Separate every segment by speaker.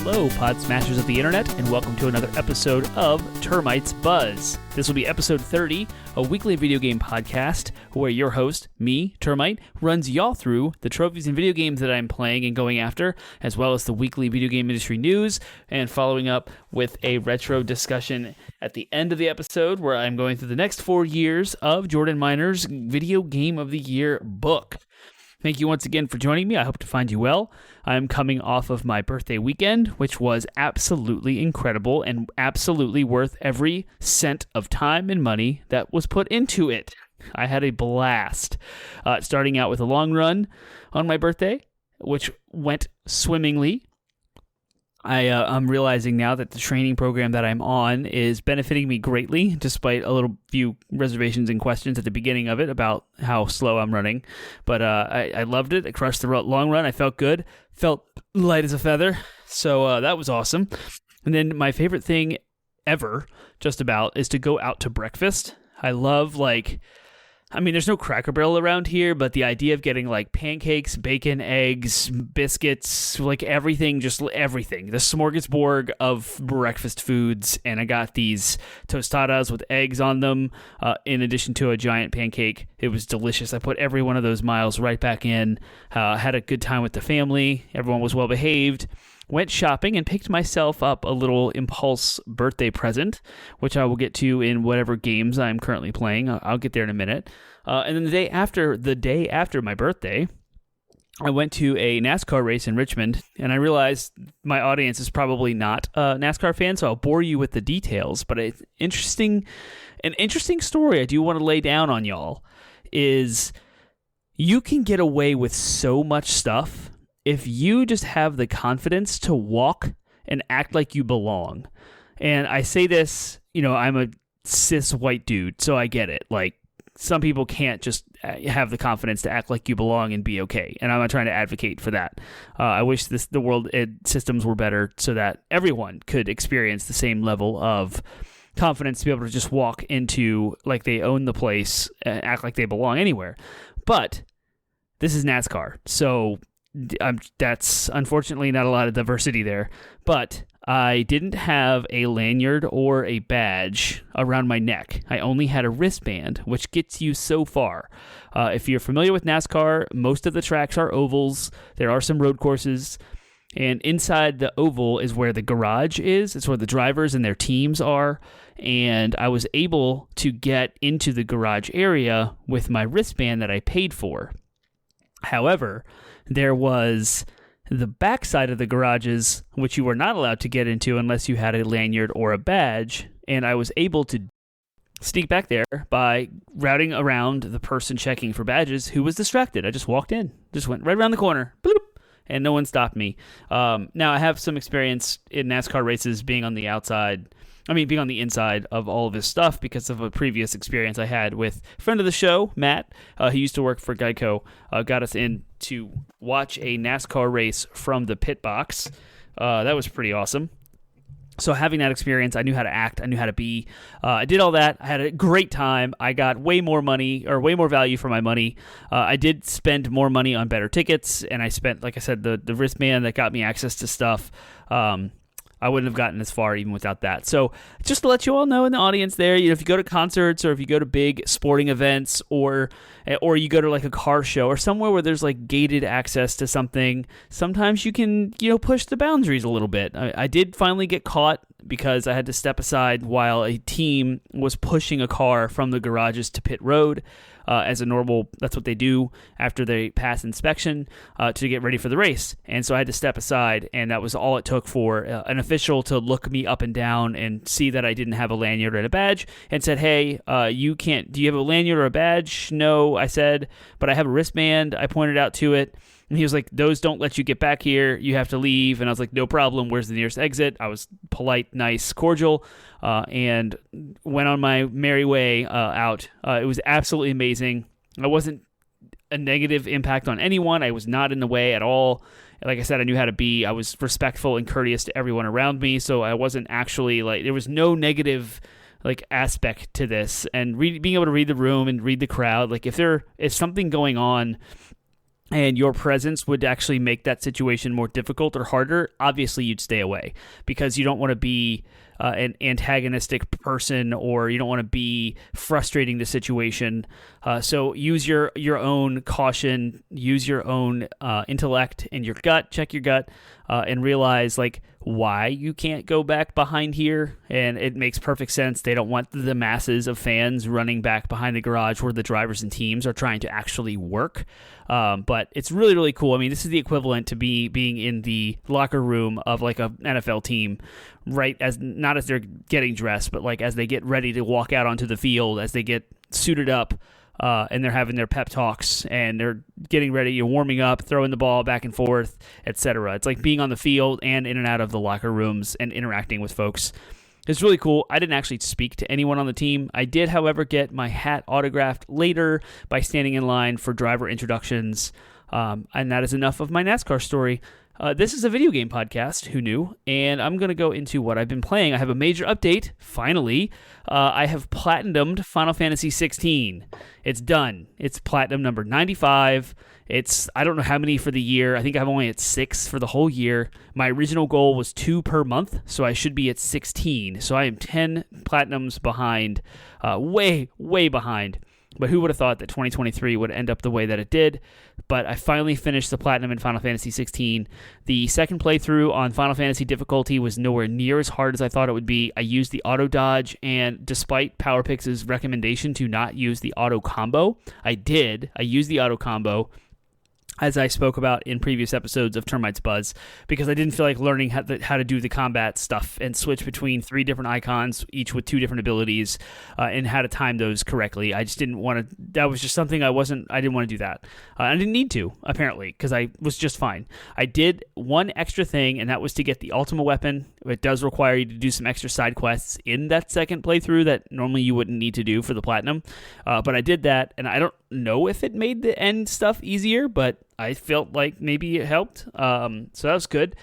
Speaker 1: Hello, pod smashers of the internet, and welcome to another episode of Termite's Buzz. This will be episode 30, a weekly video game podcast where your host, me, Termite, runs y'all through the trophies and video games that I'm playing and going after, as well as the weekly video game industry news, and following up with a retro discussion at the end of the episode where I'm going through the next 4 years of Jordan Miner's Video Game of the Year book. Thank you once again for joining me. I hope to find you well. I'm coming off of my birthday weekend, which was absolutely incredible and absolutely worth every cent of time and money that was put into it. I had a blast. Starting out with a long run on my birthday, which went swimmingly. I'm realizing now that the training program that I'm on is benefiting me greatly, despite a little few reservations and questions at the beginning of it about how slow I'm running. But I loved it. I crushed the long run. I felt good. Felt light as a feather. So that was awesome. And then my favorite thing ever, just about, is to go out to breakfast. I love, there's no Cracker Barrel around here, but the idea of getting pancakes, bacon, eggs, biscuits, everything, just everything. The smorgasbord of breakfast foods, and I got these tostadas with eggs on them, in addition to a giant pancake. It was delicious. I put every one of those miles right back in, had a good time with the family. Everyone was well behaved. Went shopping and picked myself up a little impulse birthday present, which I will get to in whatever games I'm currently playing. I'll get there in a minute. And then the day after my birthday, I went to a NASCAR race in Richmond, and I realized my audience is probably not a NASCAR fan, so I'll bore you with the details. But an interesting story I do want to lay down on y'all is you can get away with so much stuff if you just have the confidence to walk and act like you belong. And I say this, I'm a cis white dude, so I get it. Some people can't just have the confidence to act like you belong and be okay. And I'm not trying to advocate for that. I wish the world systems were better so that everyone could experience the same level of confidence to be able to just walk into like they own the place and act like they belong anywhere. But this is NASCAR, so that's unfortunately not a lot of diversity there, but I didn't have a lanyard or a badge around my neck. I only had a wristband, which gets you so far. If you're familiar with NASCAR, most of the tracks are ovals. There are some road courses, and inside the oval is where the garage is. It's where the drivers and their teams are, and I was able to get into the garage area with my wristband that I paid for. However, there was the backside of the garages, which you were not allowed to get into unless you had a lanyard or a badge, and I was able to sneak back there by routing around the person checking for badges who was distracted. I just walked in, just went right around the corner, bloop, and no one stopped me. Now, I have some experience in NASCAR races being on the inside of all of this stuff because of a previous experience I had with a friend of the show, Matt. He used to work for Geico, got us in to watch a NASCAR race from the pit box. That was pretty awesome. So having that experience, I knew how to act, I knew how to be. I did all that. I had a great time. I got way more value for my money. I did spend more money on better tickets, and I spent, like I said, the wristband that got me access to stuff. I wouldn't have gotten as far even without that. So just to let you all know in the audience there, if you go to concerts or if you go to big sporting events or you go to a car show or somewhere where there's gated access to something, sometimes you can, push the boundaries a little bit. I did finally get caught because I had to step aside while a team was pushing a car from the garages to pit road. As a normal, that's what they do after they pass inspection to get ready for the race. And so I had to step aside, and that was all it took for an official to look me up and down and see that I didn't have a lanyard and a badge and said, hey, do you have a lanyard or a badge? No, I said, but I have a wristband. I pointed out to it. And he was like, those don't let you get back here. You have to leave. And I was like, no problem. Where's the nearest exit? I was polite, nice, cordial, and went on my merry way out. It was absolutely amazing. I wasn't a negative impact on anyone. I was not in the way at all. Like I said, I knew how to be. I was respectful and courteous to everyone around me. So I wasn't actually there was no negative aspect to this. And being able to read the room and read the crowd, if something going on and your presence would actually make that situation more difficult or harder, obviously you'd stay away because you don't want to be an antagonistic person, or you don't want to be frustrating the situation. So use your own caution, use your own intellect and your gut, check your gut, and realize like why you can't go back behind here. And it makes perfect sense. They don't want the masses of fans running back behind the garage where the drivers and teams are trying to actually work. But it's really, really cool. I mean, this is the equivalent to being in the locker room of like a NFL team, right? Not as they're getting dressed, but like as they get ready to walk out onto the field, as they get suited up, and they're having their pep talks and they're getting ready, you're warming up, throwing the ball back and forth, etc. It's like being on the field and in and out of the locker rooms and interacting with folks. It's really cool. I didn't actually speak to anyone on the team. I did, however, get my hat autographed later by standing in line for driver introductions. And that is enough of my NASCAR story. This is a video game podcast, who knew? And I'm going to go into what I've been playing. I have a major update, finally. I have platinumed Final Fantasy 16. It's done. It's platinum number 95. I don't know how many for the year. I think I'm only at 6 for the whole year. My original goal was 2 per month, so I should be at 16. So I am 10 platinums behind, way, way behind. But who would have thought that 2023 would end up the way that it did? But I finally finished the platinum in Final Fantasy 16. The second playthrough on Final Fantasy difficulty was nowhere near as hard as I thought it would be. I used the auto dodge, and despite PowerPix's recommendation to not use the auto combo, I did. I used the auto combo, as I spoke about in previous episodes of Termite's Buzz, because I didn't feel like learning how to do the combat stuff and switch between 3 different icons, each with 2 different abilities, and how to time those correctly. I just didn't want to. That was just something I didn't want to do that. I didn't need to, apparently, because I was just fine. I did one extra thing, and that was to get the Ultima weapon. It does require you to do some extra side quests in that second playthrough that normally you wouldn't need to do for the platinum. But I did that, and I don't know if it made the end stuff easier, but I felt like maybe it helped. So that was good.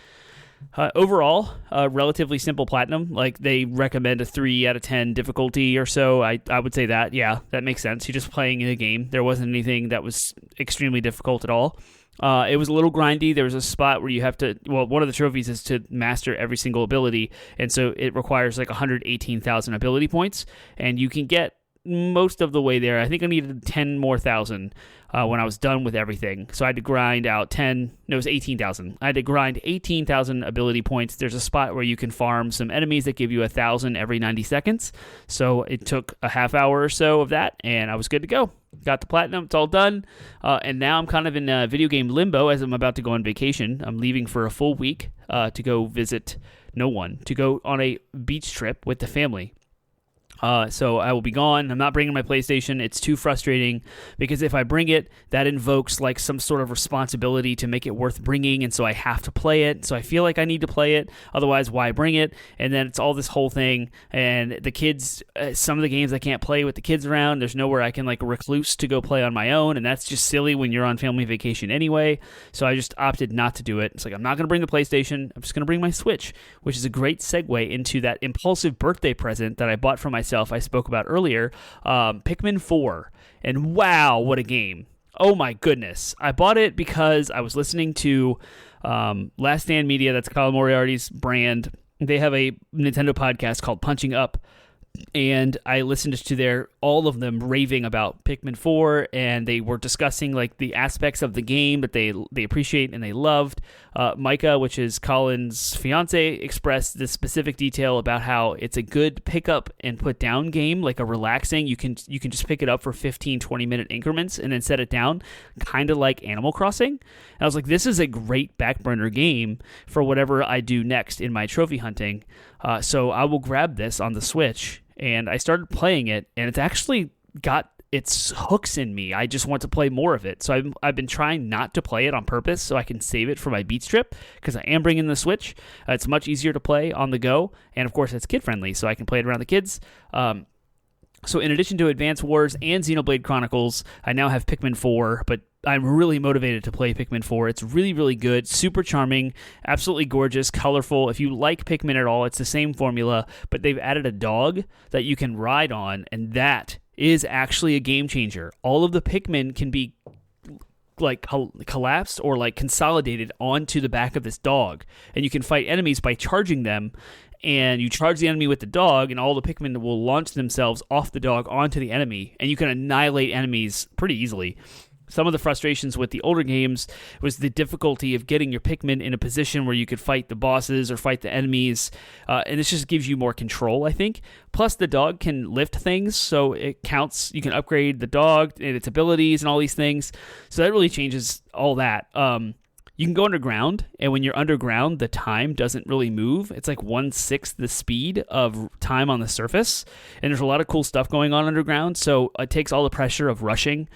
Speaker 1: Overall, relatively simple platinum. Like, they recommend a 3 out of 10 difficulty or so. I would say that, yeah, that makes sense. You're just playing in a game. There wasn't anything that was extremely difficult at all. It was a little grindy. There was a spot where you have to, one of the trophies is to master every single ability, and so it requires like 118,000 ability points, and you can get most of the way there. I think I needed 10 more thousand when I was done with everything. So I had to grind out it was 18,000. I had to grind 18,000 ability points. There's a spot where you can farm some enemies that give you 1,000 every 90 seconds. So it took a half hour or so of that, and I was good to go. Got the platinum. It's all done. And now I'm kind of in video game limbo as I'm about to go on vacation. I'm leaving for a full week to go visit to go on a beach trip with the family. So I will be gone. I'm not bringing my PlayStation. It's too frustrating because if I bring it, that invokes like some sort of responsibility to make it worth bringing, and so I have to play it. So I feel like I need to play it. Otherwise, why bring it? And then it's all this whole thing. And the kids, some of the games I can't play with the kids around. There's nowhere I can like recluse to go play on my own, and that's just silly when you're on family vacation anyway. So I just opted not to do it. It's like, I'm not going to bring the PlayStation. I'm just going to bring my Switch, which is a great segue into that impulsive birthday present that I bought for myself I spoke about earlier, Pikmin 4. And wow, what a game. Oh my goodness. I bought it because I was listening to Last Stand Media, that's Kyle Moriarty's brand. They have a Nintendo podcast called Punching Up, and I listened to all of them raving about Pikmin 4, and they were discussing like the aspects of the game that they appreciate and they loved. Micah, which is Colin's fiance, expressed this specific detail about how it's a good pick up and put down game, like a relaxing. You can just pick it up for 15-20 minute increments and then set it down, kind of like Animal Crossing. And I was like, this is a great back burner game for whatever I do next in my trophy hunting. So I will grab this on the Switch, and I started playing it, and it's actually got its hooks in me. I just want to play more of it. So I've been trying not to play it on purpose so I can save it for my beach trip, because I am bringing the Switch. It's much easier to play on the go, and of course it's kid-friendly, so I can play it around the kids. So in addition to Advance Wars and Xenoblade Chronicles, I now have Pikmin 4, but I'm really motivated to play Pikmin 4. It's really, really good, super charming, absolutely gorgeous, colorful. If you like Pikmin at all, it's the same formula, but they've added a dog that you can ride on, and that is actually a game changer. All of the Pikmin can be like collapsed or like consolidated onto the back of this dog, and you can fight enemies by charging them. And you charge the enemy with the dog, and all the Pikmin will launch themselves off the dog onto the enemy, and you can annihilate enemies pretty easily. Some of the frustrations with the older games was the difficulty of getting your Pikmin in a position where you could fight the bosses or fight the enemies, and this just gives you more control, I think. Plus, the dog can lift things, so it counts. You can upgrade the dog and its abilities and all these things, so that really changes all that. You can go underground, and when you're underground, the time doesn't really move. It's like 1/6 the speed of time on the surface, and there's a lot of cool stuff going on underground, so it takes all the pressure of rushing.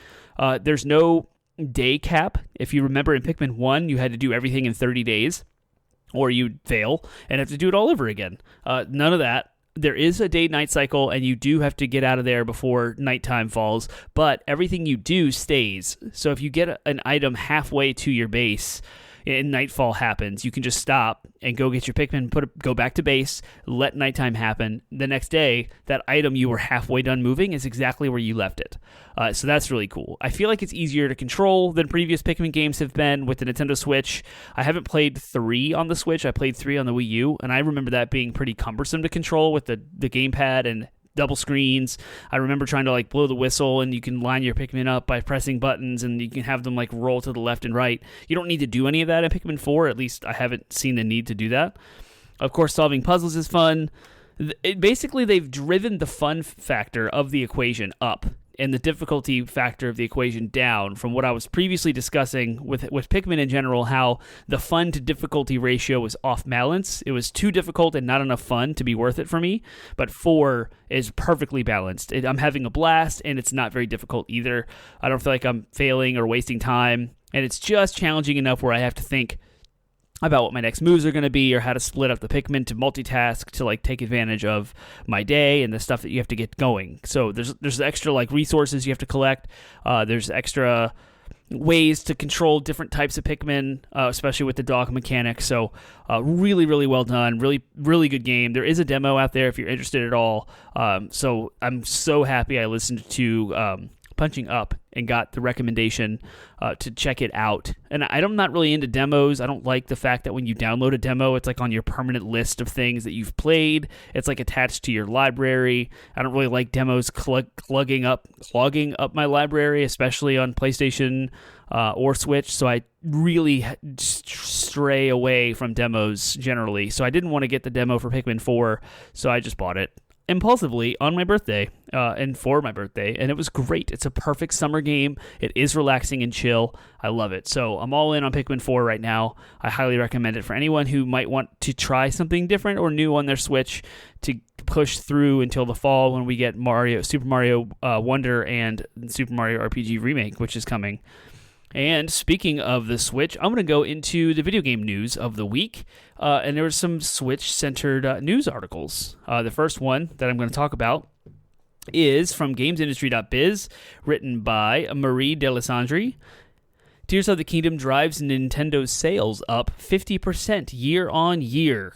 Speaker 1: There's no day cap. If you remember in Pikmin 1, you had to do everything in 30 days, or you'd fail and have to do it all over again. None of that. There is a day-night cycle, and you do have to get out of there before nighttime falls, but everything you do stays. So if you get an item halfway to your base and nightfall happens, you can just stop and go get your Pikmin, go back to base, let nighttime happen. The next day, that item you were halfway done moving is exactly where you left it. So that's really cool. I feel like it's easier to control than previous Pikmin games have been with the Nintendo Switch. I haven't played 3 on the Switch. I played 3 on the Wii U, and I remember that being pretty cumbersome to control with the gamepad and double screens. I remember trying to like blow the whistle, and you can line your Pikmin up by pressing buttons, and you can have them like roll to the left and right. You don't need to do any of that in Pikmin 4. At least I haven't seen the need to do that. Of course, solving puzzles is fun. Basically, they've driven the fun factor of the equation up and the difficulty factor of the equation down from what I was previously discussing with Pikmin in general, how the fun to difficulty ratio was off balance. It was too difficult and not enough fun to be worth it for me, but 4 is perfectly balanced. I'm having a blast, and it's not very difficult either. I don't feel like I'm failing or wasting time, and it's just challenging enough where I have to think about what my next moves are going to be, or how to split up the Pikmin to multitask to like take advantage of my day and the stuff that you have to get going. So there's extra like resources you have to collect. There's extra ways to control different types of Pikmin, especially with the dog mechanic. So really, really well done. Really, really good game. There is a demo out there if you're interested at all. So I'm so happy I listened to Punching Up and got the recommendation to check it out. And I'm not really into demos. I don't like the fact that when you download a demo, it's like on your permanent list of things that you've played. It's like attached to your library. I don't really like demos clogging up my library, especially on PlayStation or Switch. So I really stray away from demos generally. So I didn't want to get the demo for Pikmin 4, so I just bought it impulsively on my birthday and for my birthday, and it was great. It's a perfect summer game. It is relaxing and chill. I love it. So I'm all in on Pikmin 4 right now. I highly recommend it for anyone who might want to try something different or new on their Switch to push through until the fall when we get Super Mario Wonder and Super Mario RPG Remake, which is coming. And speaking of the Switch, I'm going to go into the video game news of the week. And there were some Switch-centered news articles. The first one that I'm going to talk about is from GamesIndustry.biz, written by Marie Delisandre. Tears of the Kingdom drives Nintendo's sales up 50% year on year.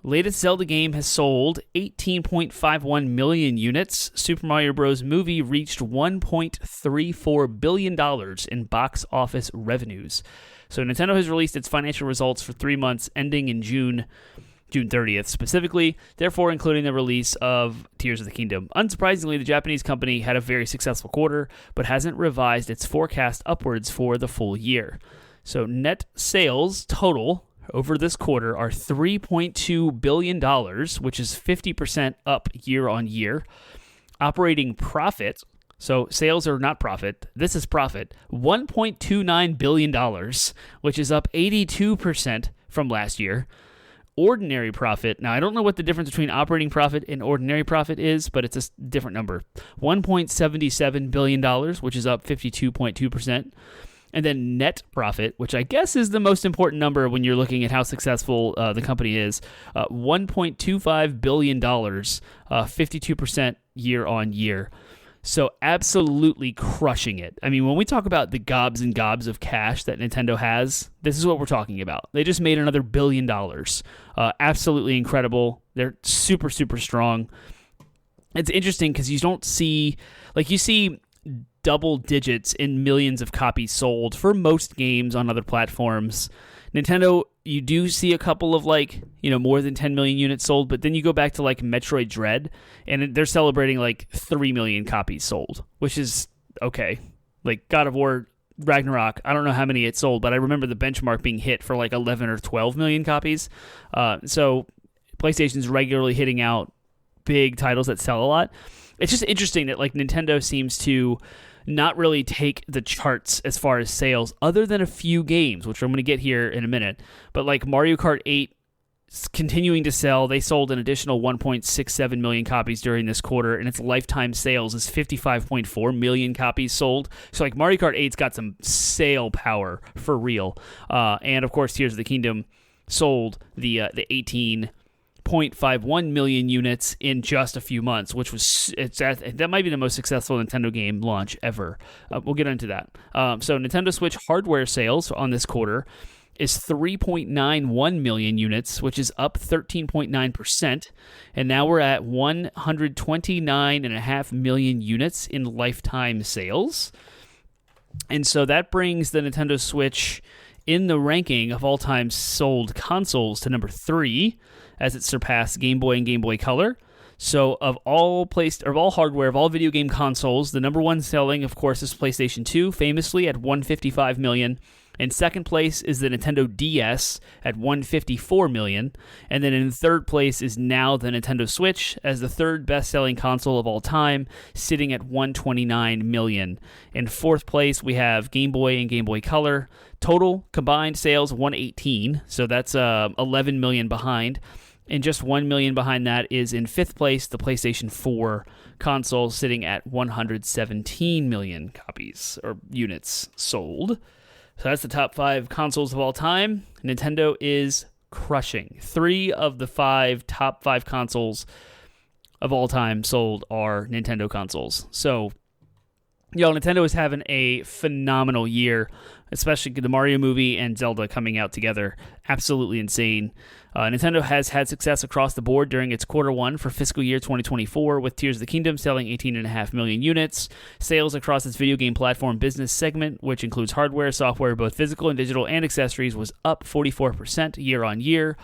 Speaker 1: Latest Zelda game has sold 18.51 million units. Super Mario Bros. Movie reached $1.34 billion in box office revenues. So Nintendo has released its financial results for 3 months ending in June 30th specifically, therefore including the release of Tears of the Kingdom. Unsurprisingly, the Japanese company had a very successful quarter, but hasn't revised its forecast upwards for the full year. So net sales total over this quarter are $3.2 billion, which is 50% up year on year. Operating profit, so sales are not profit, this is profit, $1.29 billion, which is up 82% from last year. Ordinary profit, now I don't know what the difference between operating profit and ordinary profit is, but it's a different number. $1.77 billion, which is up 52.2%. And then net profit, which I guess is the most important number when you're looking at how successful the company is, $1.25 billion, 52% year on year. So absolutely crushing it. I mean, when we talk about the gobs and gobs of cash that Nintendo has, this is what we're talking about. They just made another $1 billion. Absolutely incredible. They're super, super strong. It's interesting because you don't see, like you see double digits in millions of copies sold for most games on other platforms. Nintendo, you do see a couple of more than 10 million units sold, but then you go back to Metroid Dread, and they're celebrating 3 million copies sold, which is okay. God of War Ragnarok, I don't know how many it sold, but I remember the benchmark being hit for 11 or 12 million copies. So PlayStation's regularly hitting out big titles that sell a lot. It's just interesting that Nintendo seems to not really take the charts as far as sales, other than a few games, which I'm going to get here in a minute. But Mario Kart 8 is continuing to sell. They sold an additional 1.67 million copies during this quarter, and its lifetime sales is 55.4 million copies sold. So Mario Kart 8's got some sale power for real. And of course, Tears of the Kingdom sold the 18.51 million units in just a few months, which was that might be the most successful Nintendo game launch ever. We'll get into that. So Nintendo Switch hardware sales on this quarter is 3.91 million units, which is up 13.9%, and now we're at 129.5 million units in lifetime sales. And so that brings the Nintendo Switch in the ranking of all-time sold consoles to number 3, as it surpassed Game Boy and Game Boy Color. So of all hardware, of all video game consoles, the number one selling, of course, is PlayStation 2, famously at 155 million. In second place is the Nintendo DS at 154 million. And then in third place is now the Nintendo Switch as the third best-selling console of all time, sitting at 129 million. In fourth place, we have Game Boy and Game Boy Color. Total combined sales, 118. So that's 11 million behind. And just 1 million behind that is in fifth place, the PlayStation 4 console, sitting at 117 million copies or units sold. So that's the top 5 consoles of all time. Nintendo is crushing. 3 of the 5 top 5 consoles of all time sold are Nintendo consoles. So, Nintendo is having a phenomenal year, especially the Mario movie and Zelda coming out together. Absolutely insane. Nintendo has had success across the board during its quarter one for fiscal year 2024, with Tears of the Kingdom selling 18.5 million units. Sales across its video game platform business segment, which includes hardware, software, both physical and digital, and accessories, was up 44% year on year.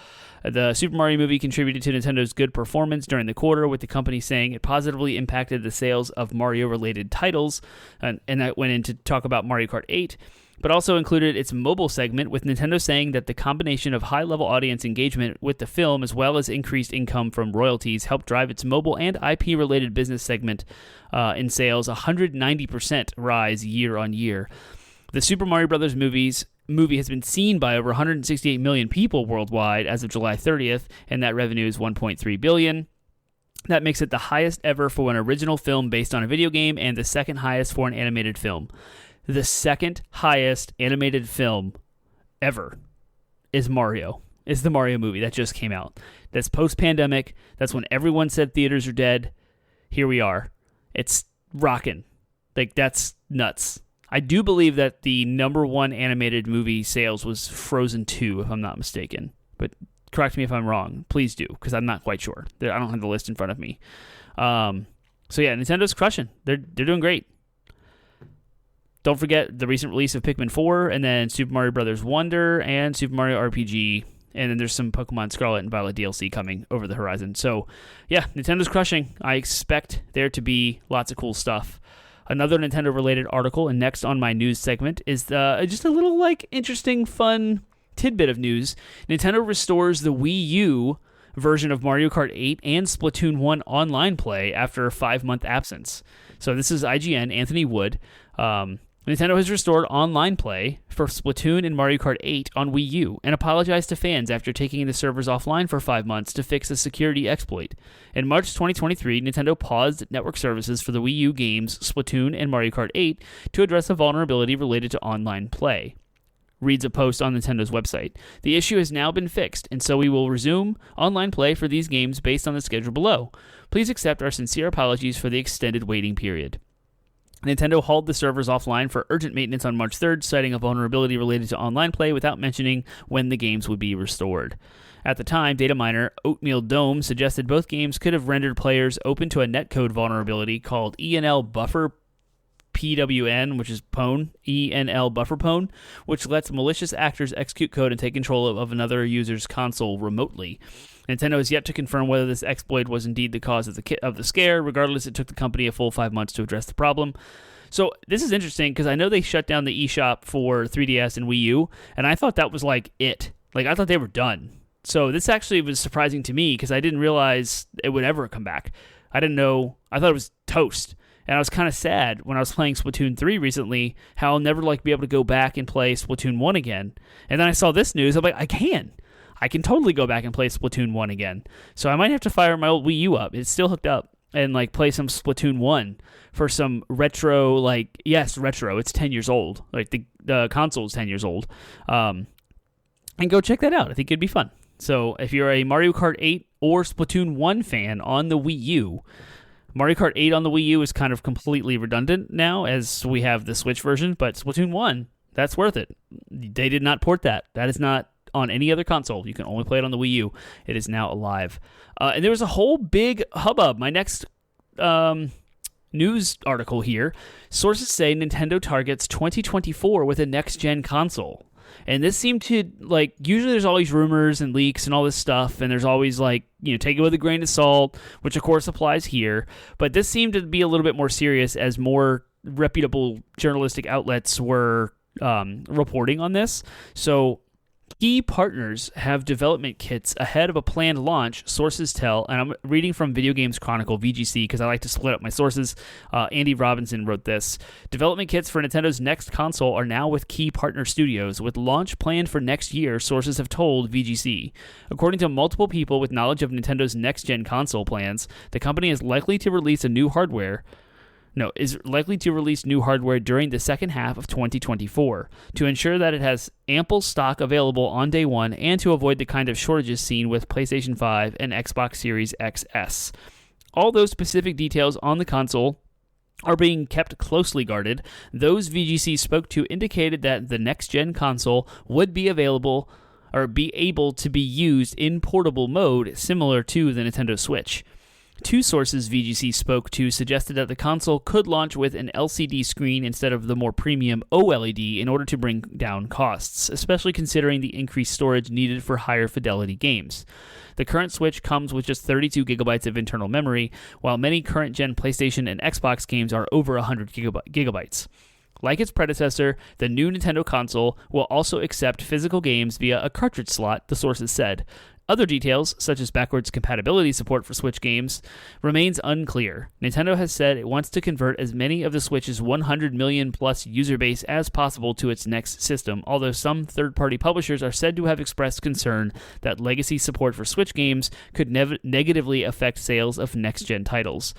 Speaker 1: The Super Mario movie contributed to Nintendo's good performance during the quarter, with the company saying it positively impacted the sales of Mario-related titles, and that went into talk about Mario Kart 8, but also included its mobile segment, with Nintendo saying that the combination of high-level audience engagement with the film as well as increased income from royalties helped drive its mobile and IP-related business segment in sales 190% rise year on year. The Super Mario Bros. Movie has been seen by over 168 million people worldwide as of July 30th, and that revenue is $1.3 billion. That makes it the highest ever for an original film based on a video game and the second highest for an animated film. The second highest animated film ever is the Mario movie that just came out. That's post-pandemic. That's when everyone said theaters are dead. Here we are. It's rocking. That's nuts. I do believe that the number one animated movie sales was Frozen 2, if I'm not mistaken. But correct me if I'm wrong. Please do, because I'm not quite sure. I don't have the list in front of me. So yeah, Nintendo's crushing. They're doing great. Don't forget the recent release of Pikmin 4, and then Super Mario Bros. Wonder, and Super Mario RPG, and then there's some Pokemon Scarlet and Violet DLC coming over the horizon. So, yeah, Nintendo's crushing. I expect there to be lots of cool stuff. Another Nintendo-related article, and next on my news segment, is just a little, interesting, fun tidbit of news. Nintendo restores the Wii U version of Mario Kart 8 and Splatoon 1 online play after a 5-month absence. So this is IGN, Anthony Wood. Nintendo has restored online play for Splatoon and Mario Kart 8 on Wii U and apologized to fans after taking the servers offline for 5 months to fix a security exploit. In March 2023, Nintendo paused network services for the Wii U games Splatoon and Mario Kart 8 to address a vulnerability related to online play, reads a post on Nintendo's website. The issue has now been fixed, and so we will resume online play for these games based on the schedule below. Please accept our sincere apologies for the extended waiting period. Nintendo hauled the servers offline for urgent maintenance on March 3rd, citing a vulnerability related to online play without mentioning when the games would be restored. At the time, data miner Oatmeal Dome suggested both games could have rendered players open to a netcode vulnerability called ENL Buffer PWN, which is pwn, ENL buffer pwn, which lets malicious actors execute code and take control of another user's console remotely. Nintendo has yet to confirm whether this exploit was indeed the cause of the scare. Regardless, it took the company a full 5 months to address the problem. So this is interesting because I know they shut down the eShop for 3DS and Wii U, and I thought that was like it. Like, I thought they were done. So this actually was surprising to me because I didn't realize it would ever come back. I didn't know. I thought it was toast. And I was kind of sad when I was playing Splatoon 3 recently how I'll never be able to go back and play Splatoon 1 again. And then I saw this news. I'm like, I can totally go back and play Splatoon 1 again. So I might have to fire my old Wii U up. It's still hooked up. And play some Splatoon 1 for some retro, yes, retro. It's 10 years old. The console is 10 years old. And go check that out. I think it'd be fun. So if you're a Mario Kart 8 or Splatoon 1 fan on the Wii U, Mario Kart 8 on the Wii U is kind of completely redundant now as we have the Switch version, but Splatoon 1, that's worth it. They did not port that. That is not on any other console. You can only play it on the Wii U. It is now alive. And there was a whole big hubbub. My next news article here, sources say Nintendo targets 2024 with a next-gen console. And this seemed to, usually there's always rumors and leaks and all this stuff, and there's always, take it with a grain of salt, which of course applies here. But this seemed to be a little bit more serious as more reputable journalistic outlets were reporting on this. So key partners have development kits ahead of a planned launch, sources tell, and I'm reading from Video Games Chronicle, VGC, because I like to split up my sources. Andy Robinson wrote this. Development kits for Nintendo's next console are now with key partner studios, with launch planned for next year, sources have told VGC. According to multiple people with knowledge of Nintendo's next-gen console plans, the company is likely to release new hardware during the second half of 2024 to ensure that it has ample stock available on day one and to avoid the kind of shortages seen with PlayStation 5 and Xbox Series XS. Although specific details on the console are being kept closely guarded, those VGC spoke to indicated that the next-gen console would be available or be able to be used in portable mode similar to the Nintendo Switch. Two sources VGC spoke to suggested that the console could launch with an LCD screen instead of the more premium OLED in order to bring down costs, especially considering the increased storage needed for higher fidelity games. The current Switch comes with just 32 gigabytes of internal memory, while many current-gen PlayStation and Xbox games are over 100 gigabytes. Like its predecessor, the new Nintendo console will also accept physical games via a cartridge slot, the sources said. Other details, such as backwards compatibility support for Switch games, remains unclear. Nintendo has said it wants to convert as many of the Switch's 100 million-plus user base as possible to its next system, although some third-party publishers are said to have expressed concern that legacy support for Switch games could negatively affect sales of next-gen titles.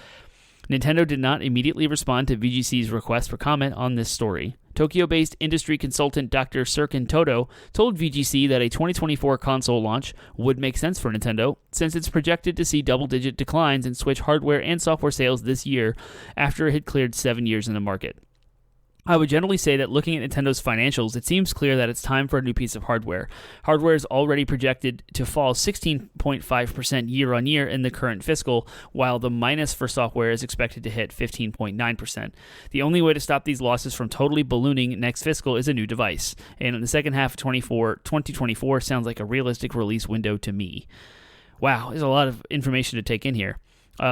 Speaker 1: Nintendo did not immediately respond to VGC's request for comment on this story. Tokyo-based industry consultant Dr. Serkin Toto told VGC that a 2024 console launch would make sense for Nintendo, since it's projected to see double-digit declines in Switch hardware and software sales this year after it had cleared 7 years in the market. I would generally say that looking at Nintendo's financials, it seems clear that it's time for a new piece of hardware. Hardware is already projected to fall 16.5% year-on-year in the current fiscal, while the minus for software is expected to hit 15.9%. The only way to stop these losses from totally ballooning next fiscal is a new device, and in the second half of 2024 sounds like a realistic release window to me. Wow, there's a lot of information to take in here.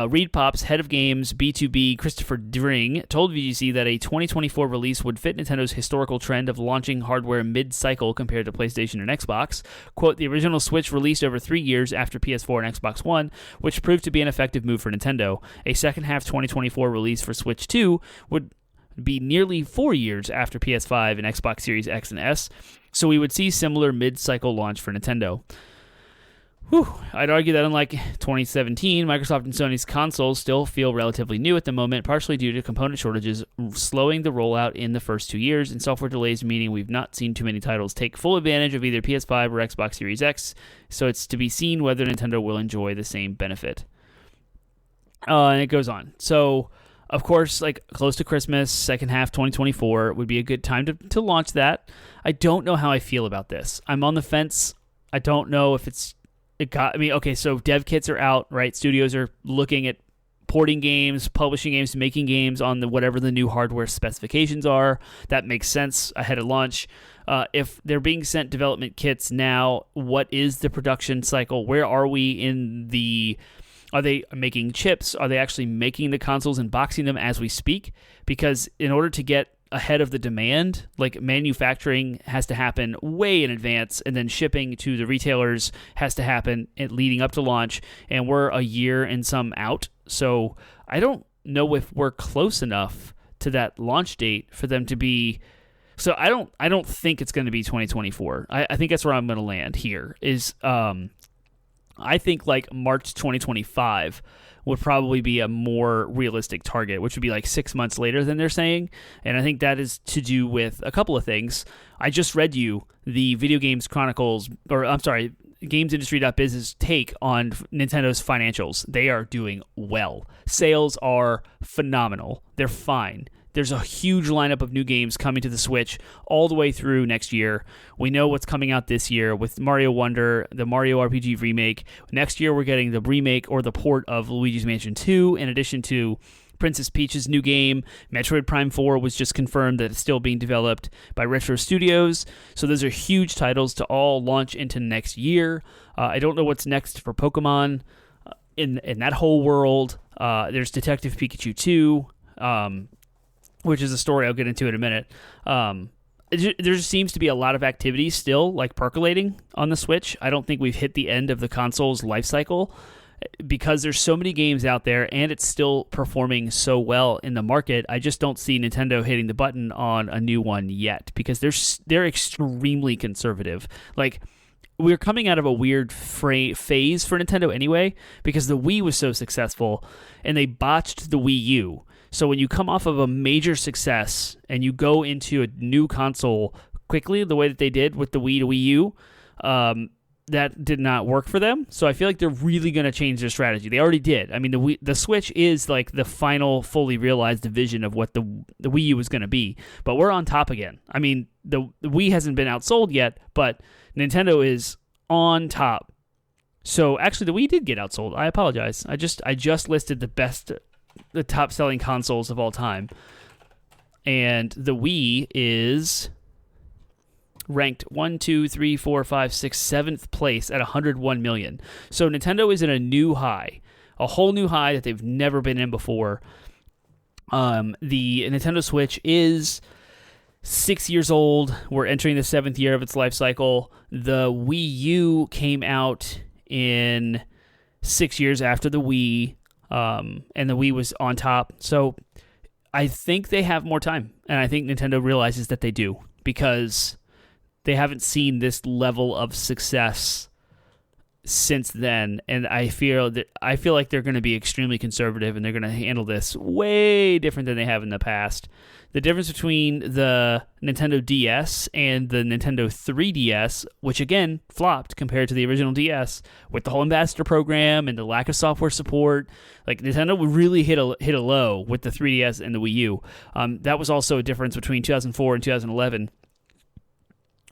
Speaker 1: Reed Pop's head of games B2B, Christopher Dring, told VGC that a 2024 release would fit Nintendo's historical trend of launching hardware mid-cycle compared to PlayStation and Xbox. Quote, the original Switch released over 3 years after PS4 and Xbox One, which proved to be an effective move for Nintendo. A second half 2024 release for Switch 2 would be nearly 4 years after PS5 and Xbox Series X and S, so we would see similar mid-cycle launch for Nintendo. I'd argue that unlike 2017, Microsoft and Sony's consoles still feel relatively new at the moment, partially due to component shortages slowing the rollout in the first 2 years, and software delays meaning we've not seen too many titles take full advantage of either PS5 or Xbox Series X, so it's to be seen whether Nintendo will enjoy the same benefit. And it goes on. So, of course, close to Christmas, second half 2024 would be a good time to launch that. I don't know how I feel about this. I'm on the fence. I don't know if so dev kits are out, right? Studios are looking at porting games, publishing games, making games on whatever the new hardware specifications are. That makes sense ahead of launch. If they're being sent development kits now, what is the production cycle? Where are we in the... Are they making chips? Are they actually making the consoles and boxing them as we speak? Because in order to get ahead of the demand, like manufacturing has to happen way in advance, and then shipping to the retailers has to happen leading up to launch, and we're a year and some out. So I don't know if we're close enough to that launch date for them to be... So I don't think it's going to be 2024. I think that's where I'm going to land here is... I think like March 2025 would probably be a more realistic target, which would be like 6 months later than they're saying. And I think that is to do with a couple of things. I just read you the Video Games Chronicles, or I'm sorry, GamesIndustry.biz's take on Nintendo's financials. They are doing well. Sales are phenomenal. They're fine. There's a huge lineup of new games coming to the Switch all the way through next year. We know what's coming out this year with Mario Wonder, the Mario RPG remake. Next year, we're getting the remake or the port of Luigi's Mansion 2, in addition to Princess Peach's new game. Metroid Prime 4 was just confirmed that it's still being developed by Retro Studios. So those are huge titles to all launch into next year. I don't know what's next for Pokemon in that whole world. There's Detective Pikachu 2. Which is a story I'll get into in a minute. There just seems to be a lot of activity still, like percolating on the Switch. I don't think we've hit the end of the console's life cycle because there's so many games out there and it's still performing so well in the market. I just don't see Nintendo hitting the button on a new one yet because they're extremely conservative. Like, we're coming out of a weird phase for Nintendo anyway because the Wii was so successful and they botched the Wii U. So when you come off of a major success and you go into a new console quickly, the way that they did with the Wii to Wii U, that did not work for them. So I feel like they're really going to change their strategy. They already did. I mean, the Switch is like the final fully realized vision of what the Wii U was going to be. But we're on top again. I mean, the Wii hasn't been outsold yet, but Nintendo is on top. So actually, the Wii did get outsold. I apologize. I just listed the top-selling consoles of all time. And the Wii is ranked 1, 2, 3, 4, 5, 6, 7th place at 101 million. So Nintendo is in a new high, a whole new high that they've never been in before. The Nintendo Switch is 6 years old. We're entering the 7th year of its life cycle. The Wii U came out in 6 years after the Wii. And the Wii was on top. So I think they have more time. And I think Nintendo realizes that they do because they haven't seen this level of success since then. And I feel like they're going to be extremely conservative and they're going to handle this way different than they have in the past. The difference between the Nintendo DS and the Nintendo 3DS, which again flopped compared to the original DS, with the whole ambassador program and the lack of software support, like Nintendo would really hit a low with the 3DS and the Wii U. That was also a difference between 2004 and 2011,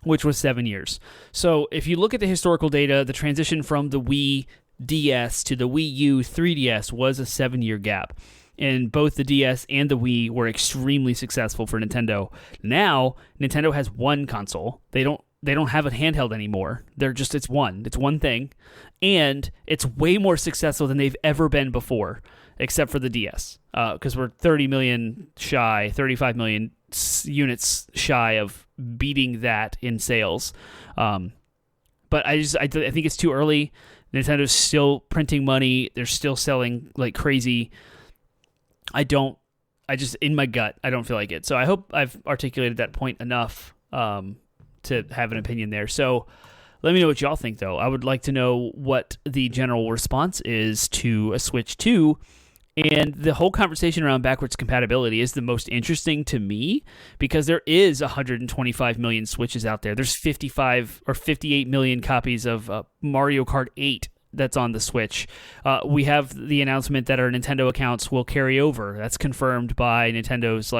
Speaker 1: which was 7 years. So if you look at the historical data, the transition from the Wii DS to the Wii U 3DS was a 7-year gap. And both the DS and the Wii were extremely successful for Nintendo. Now, Nintendo has one console. They don't have a handheld anymore. It's one thing. And it's way more successful than they've ever been before, except for the DS. Because we're 30 million shy, 35 million units shy of beating that in sales. But I think it's too early. Nintendo's still printing money. They're still selling like crazy. In my gut, I don't feel like it. So I hope I've articulated that point enough to have an opinion there. So let me know what y'all think, though. I would like to know what the general response is to a Switch 2. And the whole conversation around backwards compatibility is the most interesting to me because there is 125 million Switches out there. There's 55 or 58 million copies of Mario Kart 8 that's on the Switch. We have the announcement that our Nintendo accounts will carry over. That's confirmed by Nintendo's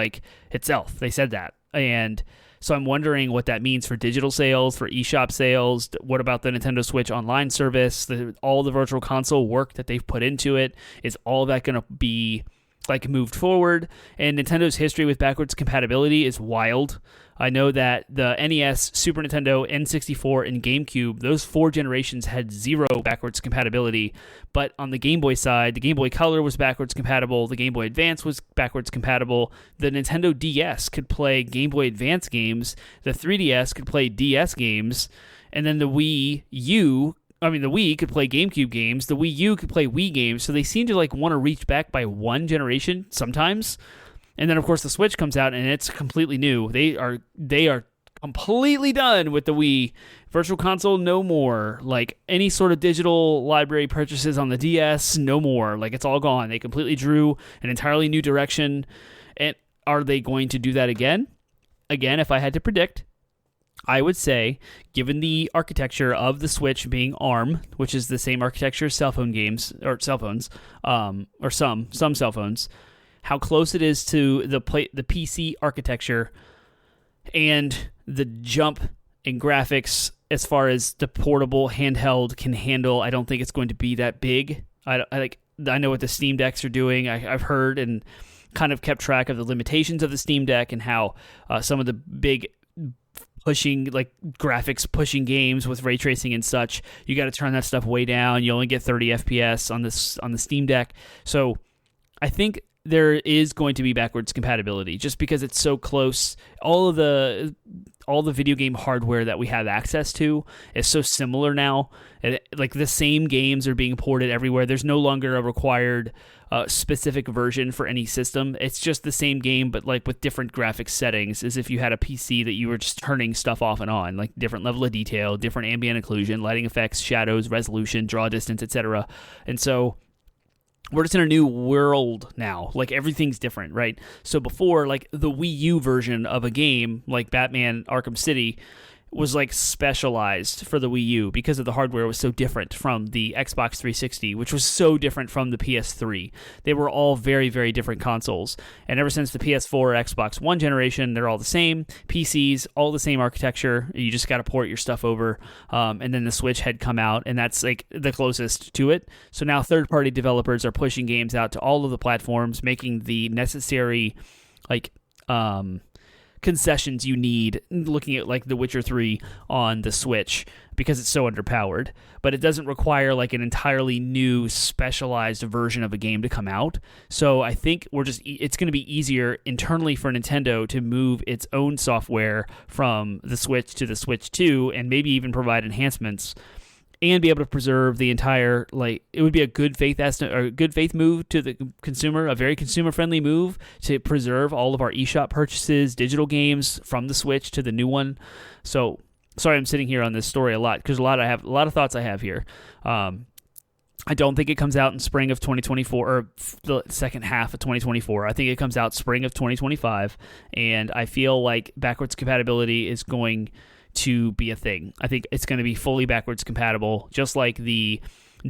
Speaker 1: itself. They said that. And So I'm wondering what that means for digital sales, for eShop sales. What about the Nintendo Switch online service? All the virtual console work that they've put into it, is all that going to be like moved forward? And Nintendo's history with backwards compatibility is wild. I know that the NES, Super Nintendo, N64, and GameCube, those 4 generations had 0 backwards compatibility. But on the Game Boy side, the Game Boy Color was backwards compatible, the Game Boy Advance was backwards compatible, the Nintendo DS could play Game Boy Advance games, the 3DS could play DS games, and then the Wii could play GameCube games, the Wii U could play Wii games, so they seem to like want to reach back by 1 generation sometimes. And then, of course, the Switch comes out, and it's completely new. They are completely done with the Wii. Virtual Console, no more. Like, any sort of digital library purchases on the DS, no more. Like, it's all gone. They completely drew an entirely new direction. And are they going to do that again? Again, if I had to predict, I would say, given the architecture of the Switch being ARM, which is the same architecture as cell phones, or some cell phones, how close it is to the PC architecture, and the jump in graphics as far as the portable handheld can handle, I don't think it's going to be that big. I know what the Steam Decks are doing. I've heard and kind of kept track of the limitations of the Steam Deck and how some of the big graphics pushing games with ray tracing and such, you got to turn that stuff way down. You only get 30 FPS on the Steam Deck. So I think there is going to be backwards compatibility just because it's so close. All the video game hardware that we have access to is so similar now. Like, the same games are being ported everywhere. There's no longer a required specific version for any system. It's just the same game, but like with different graphics settings, as if you had a PC that you were just turning stuff off and on, like different level of detail, different ambient occlusion, lighting effects, shadows, resolution, draw distance, etc. And so we're just in a new world now. Like, everything's different, right? So before, like, the Wii U version of a game, like Batman Arkham City, was like specialized for the Wii U because of the hardware was so different from the Xbox 360, which was so different from the PS3. They were all very, very different consoles. And ever since the PS4 or Xbox One generation, they're all the same. PCs, all the same architecture. You just got to port your stuff over. And then the Switch had come out, and that's like the closest to it. So now third-party developers are pushing games out to all of the platforms, making the necessary concessions you need, looking at like The Witcher 3 on the Switch, because it's so underpowered. But it doesn't require like an entirely new specialized version of a game to come out. So I think it's going to be easier internally for Nintendo to move its own software from the Switch to the Switch 2, and maybe even provide enhancements and be able to preserve the entire, like, it would be a good faith estimate, or a good faith move to the consumer, a very consumer-friendly move to preserve all of our eShop purchases, digital games from the Switch to the new one. So, sorry I'm sitting here on this story a lot, because a lot of thoughts I have here. I don't think it comes out in spring of 2024, or the second half of 2024. I think it comes out spring of 2025, and I feel like backwards compatibility is going to be a thing. I think it's going to be fully backwards compatible, just like the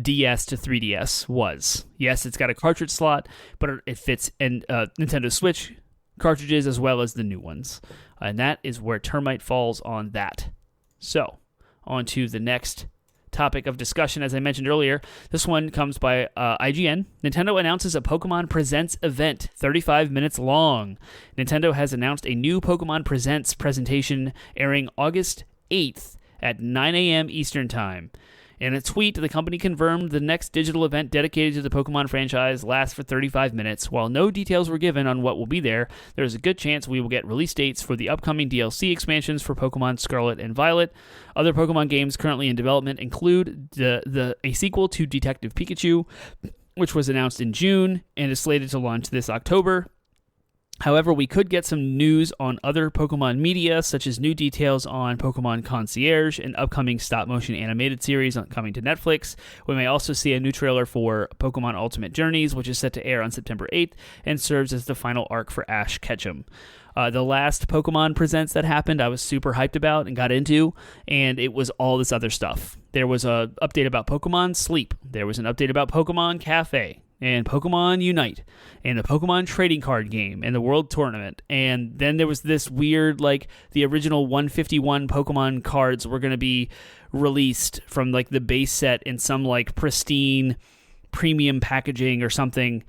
Speaker 1: DS to 3DS was. Yes, it's got a cartridge slot, but it fits in Nintendo Switch cartridges as well as the new ones. And that is where Termite falls on that. So, on to the next topic of discussion. As I mentioned earlier, this one comes by IGN. Nintendo announces a Pokemon Presents event, 35 minutes long. Nintendo has announced a new Pokemon Presents presentation airing August 8th at 9 a.m. Eastern Time. In a tweet, the company confirmed the next digital event dedicated to the Pokemon franchise lasts for 35 minutes. While no details were given on what will be there is a good chance we will get release dates for the upcoming DLC expansions for Pokemon Scarlet and Violet. Other Pokemon games currently in development include a sequel to Detective Pikachu, which was announced in June and is slated to launch this October. However, we could get some news on other Pokemon media, such as new details on Pokemon Concierge, an upcoming stop-motion animated series coming to Netflix. We may also see a new trailer for Pokemon Ultimate Journeys, which is set to air on September 8th and serves as the final arc for Ash Ketchum. The last Pokemon Presents that happened, I was super hyped about and got into, and it was all this other stuff. There was an update about Pokemon Sleep. There was an update about Pokemon Cafe. and Pokemon Unite and the Pokemon trading card game and the World Tournament. And then there was this weird, like, the original 151 Pokemon cards were going to be released from, like, the base set in some, like, pristine premium packaging or something.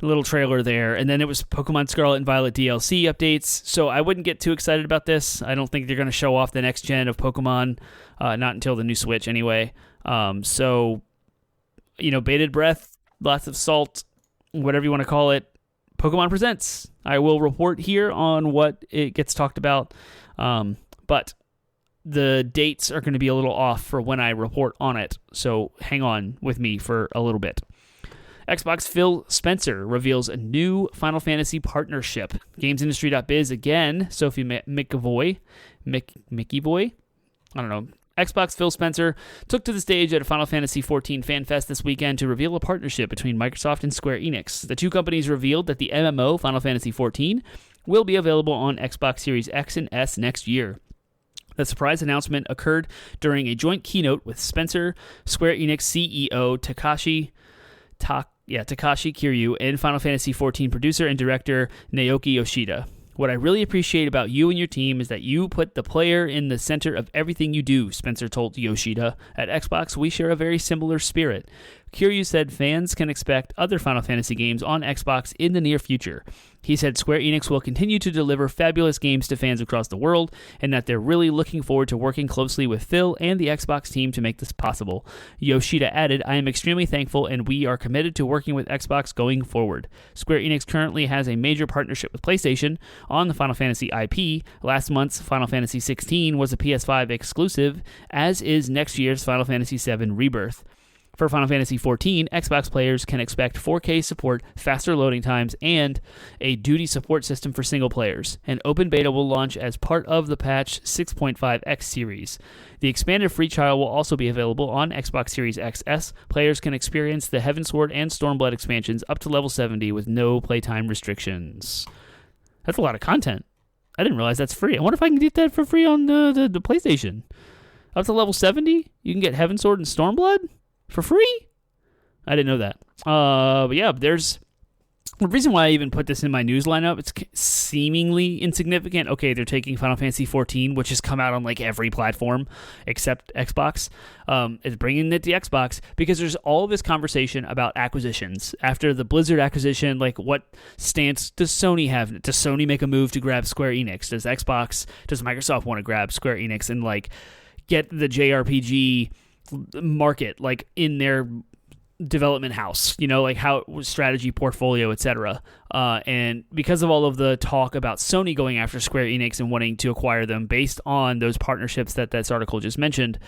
Speaker 1: A little trailer there. And then it was Pokemon Scarlet and Violet DLC updates. So I wouldn't get too excited about this. I don't think they're going to show off the next gen of Pokemon, not until the new Switch anyway. So, you know, bated breath, lots of salt, whatever you want to call it. Pokemon Presents. I will report here on what it gets talked about, but the dates are going to be a little off for when I report on it, so hang on with me for a little bit. Xbox Phil Spencer reveals a new Final Fantasy partnership. GamesIndustry.biz again, Sophie McEvoy, I don't know. Xbox Phil Spencer took to the stage at a Final Fantasy XIV Fan Fest this weekend to reveal a partnership between Microsoft and Square Enix. The two companies revealed that the MMO Final Fantasy XIV will be available on Xbox Series X and S next year. The surprise announcement occurred during a joint keynote with Spencer, Square Enix CEO Takashi Kiryu, and Final Fantasy XIV producer and director Naoki Yoshida. What I really appreciate about you and your team is that you put the player in the center of everything you do, Spencer told Yoshida. At Xbox, we share a very similar spirit. Kiryu said fans can expect other Final Fantasy games on Xbox in the near future. He said Square Enix will continue to deliver fabulous games to fans across the world, and that they're really looking forward to working closely with Phil and the Xbox team to make this possible. Yoshida added, I am extremely thankful, and we are committed to working with Xbox going forward. Square Enix currently has a major partnership with PlayStation on the Final Fantasy IP. Last month's Final Fantasy XVI was a PS5 exclusive, as is next year's Final Fantasy VII Rebirth. For Final Fantasy XIV, Xbox players can expect 4K support, faster loading times, and a duty support system for single players. An open beta will launch as part of the patch 6.5X series. The expanded free trial will also be available on Xbox Series XS. Players can experience the Heavensward and Stormblood expansions up to level 70 with no playtime restrictions. That's a lot of content. I didn't realize that's free. I wonder if I can get that for free on the PlayStation. Up to level 70, you can get Heavensward and Stormblood? For free? I didn't know that. But yeah, there's the reason why I even put this in my news lineup. It's seemingly insignificant. Okay, they're taking Final Fantasy XIV, which has come out on like every platform except Xbox. It's bringing it to Xbox because there's all this conversation about acquisitions. After the Blizzard acquisition, like what stance does Sony have? Does Sony make a move to grab Square Enix? Does Microsoft want to grab Square Enix and like get the JRPG market like in their development house, you know, like how strategy, portfolio, etc. And because of all of the talk about Sony going after Square Enix and wanting to acquire them based on those partnerships that this article just mentioned,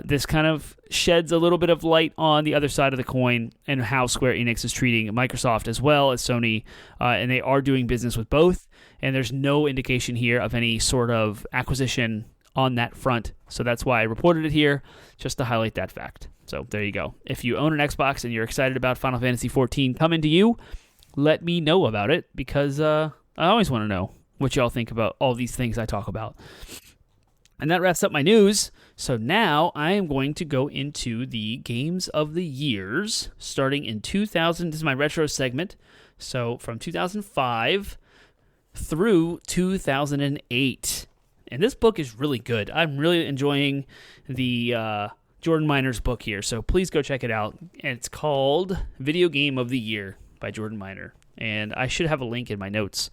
Speaker 1: this kind of sheds a little bit of light on the other side of the coin and how Square Enix is treating Microsoft as well as Sony, and they are doing business with both, and there's no indication here of any sort of acquisition on that front. So that's why I reported it here, just to highlight that fact. So there you go. If you own an Xbox and you're excited about Final Fantasy XIV coming to you, let me know about it, because I always want to know what y'all think about all these things I talk about. And that wraps up my news. So now I am going to go into the games of the years, starting in 2000. This is my retro segment. So from 2005 through 2008. And this book is really good. I'm really enjoying the Jordan Miner's book here, so please go check it out. And it's called Video Game of the Year by Jordan Miner. And I should have a link in my notes.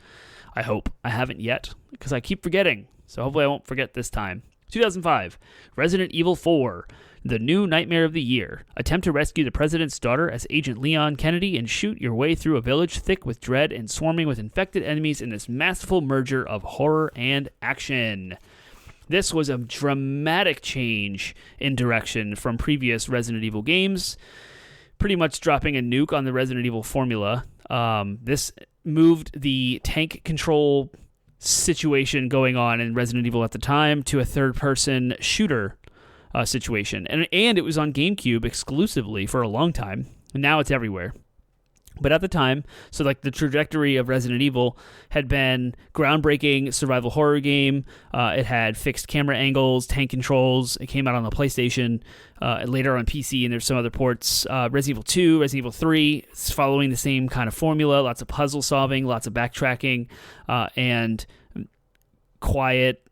Speaker 1: I hope. I haven't yet, because I keep forgetting. So hopefully I won't forget this time. 2005, Resident Evil 4, The New Nightmare of the Year. Attempt to rescue the president's daughter as Agent Leon Kennedy and shoot your way through a village thick with dread and swarming with infected enemies in this masterful merger of horror and action. This was a dramatic change in direction from previous Resident Evil games, pretty much dropping a nuke on the Resident Evil formula. This moved the tank control situation going on in Resident Evil at the time to a third-person shooter situation. And it was on GameCube exclusively for a long time, and now it's everywhere. But at the time, so like the trajectory of Resident Evil had been groundbreaking survival horror game. It had fixed camera angles, tank controls. It came out on the PlayStation, later on PC, and there's some other ports. Resident Evil 2, Resident Evil 3, it's following the same kind of formula. Lots of puzzle solving, lots of backtracking, and quiet,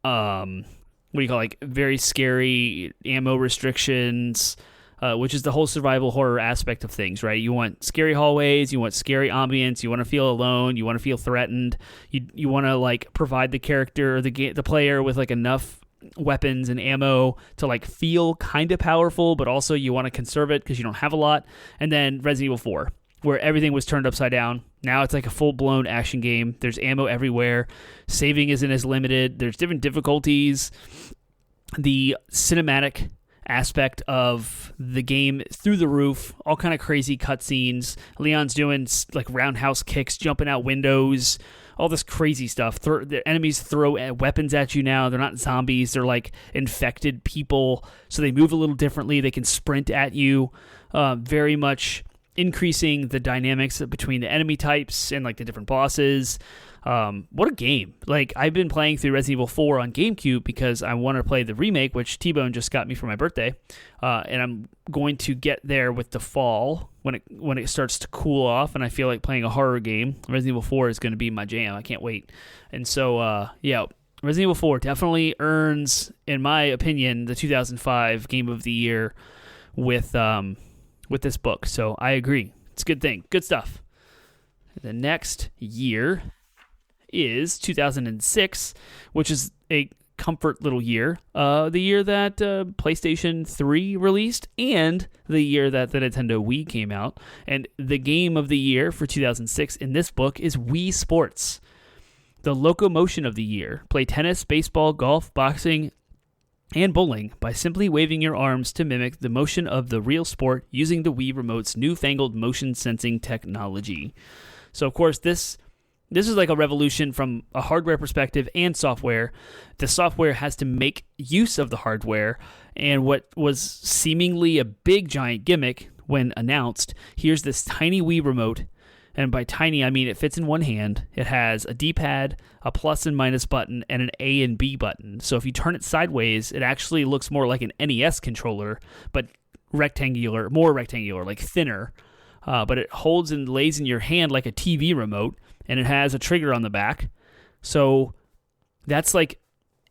Speaker 1: very scary ammo restrictions, which is the whole survival horror aspect of things, right? You want scary hallways, you want scary ambience, you want to feel alone, you want to feel threatened, you want to like provide the character or the player with like enough weapons and ammo to like feel kind of powerful, but also you want to conserve it because you don't have a lot. And then Resident Evil 4, where everything was turned upside down. Now it's like a full-blown action game. There's ammo everywhere. Saving isn't as limited. There's different difficulties. The cinematic aspect of the game through the roof, all kind of crazy cutscenes. Leon's doing like roundhouse kicks, jumping out windows, all this crazy stuff. The enemies throw weapons at you now. They're not zombies. They're like infected people, so they move a little differently. They can sprint at you, very much increasing the dynamics between the enemy types and like the different bosses. What a game. Like, I've been playing through Resident Evil 4 on GameCube because I want to play the remake, which T-Bone just got me for my birthday. And I'm going to get there with the fall when it starts to cool off and I feel like playing a horror game. Resident Evil 4 is going to be my jam. I can't wait. And so, Resident Evil 4 definitely earns, in my opinion, the 2005 Game of the Year with this book. So I agree. It's a good thing. Good stuff. The next year is 2006, which is a comfort little year. The year that PlayStation 3 released and the year that the Nintendo Wii came out. And the game of the year for 2006 in this book is Wii Sports. The locomotion of the year. Play tennis, baseball, golf, boxing, and bowling by simply waving your arms to mimic the motion of the real sport using the Wii Remote's newfangled motion sensing technology. So, of course, this is like a revolution from a hardware perspective and software. The software has to make use of the hardware, and what was seemingly a big giant gimmick when announced, here's this tiny Wii Remote. And by tiny, I mean it fits in one hand. It has a D-pad, a plus and minus button, and an A and B button. So if you turn it sideways, it actually looks more like an NES controller, but more rectangular, like thinner. But it holds and lays in your hand like a TV remote, and it has a trigger on the back. So that's like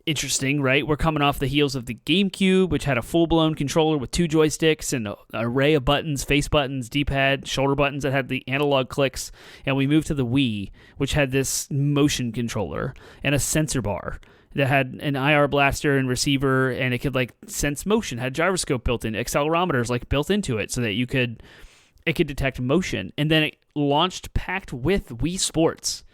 Speaker 1: interesting, right? We're coming off the heels of the GameCube, which had a full-blown controller with 2 joysticks and an array of buttons, face buttons, D-pad, shoulder buttons that had the analog clicks. And we moved to the Wii, which had this motion controller and a sensor bar that had an IR blaster and receiver, and it could like sense motion, had gyroscope built in, accelerometers like built into it so that it could detect motion. And then it launched packed with Wii Sports,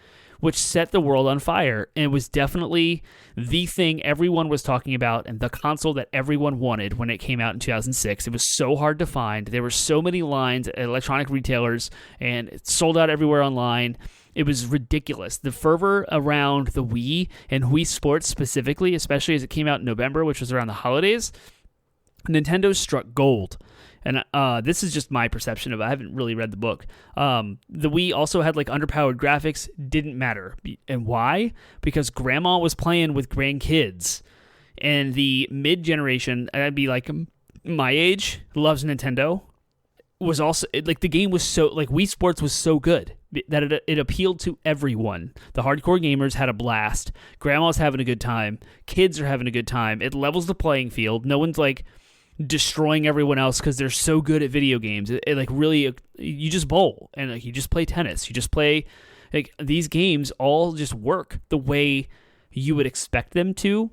Speaker 1: which set the world on fire. And it was definitely the thing everyone was talking about and the console that everyone wanted when it came out in 2006. It was so hard to find. There were so many lines at electronic retailers, and it sold out everywhere online. It was ridiculous. The fervor around the Wii and Wii Sports specifically, especially as it came out in November, which was around the holidays, Nintendo struck gold. And this is just my perception of it. I haven't really read the book. The Wii also had like underpowered graphics. Didn't matter. And why? Because grandma was playing with grandkids. And the mid-generation, I'd be like my age, loves Nintendo. Was also, like, the game was so, like, Wii Sports was so good that it appealed to everyone. The hardcore gamers had a blast. Grandma's having a good time. Kids are having a good time. It levels the playing field. No one's like destroying everyone else because they're so good at video games. It like really, you just bowl and like you just play tennis. You just play, like, these games all just work the way you would expect them to.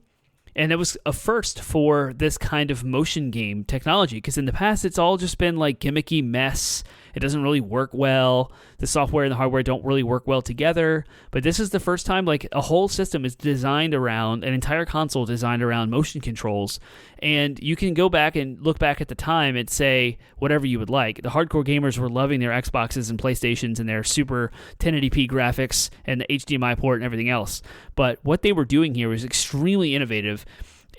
Speaker 1: And it was a first for this kind of motion game technology, because in the past it's all just been like gimmicky mess. It doesn't really work well. The software and the hardware don't really work well together. But this is the first time like a whole system is designed around, an entire console designed around motion controls. And you can go back and look back at the time and say whatever you would like. The hardcore gamers were loving their Xboxes and PlayStations and their super 1080p graphics and the HDMI port and everything else. But what they were doing here was extremely innovative.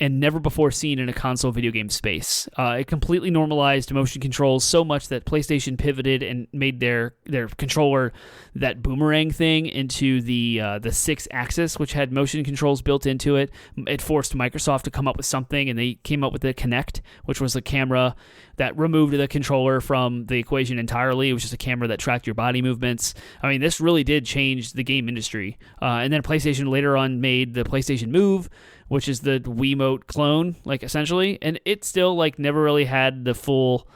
Speaker 1: and never before seen in a console video game space. It completely normalized motion controls so much that PlayStation pivoted and made their controller, that boomerang thing, into the 6-axis, which had motion controls built into it. It forced Microsoft to come up with something, and they came up with the Kinect, which was a camera that removed the controller from the equation entirely. It was just a camera that tracked your body movements. I mean, this really did change the game industry. And then PlayStation later on made the PlayStation Move, which is the Wiimote clone, like, essentially. And it still, like, never really had the full,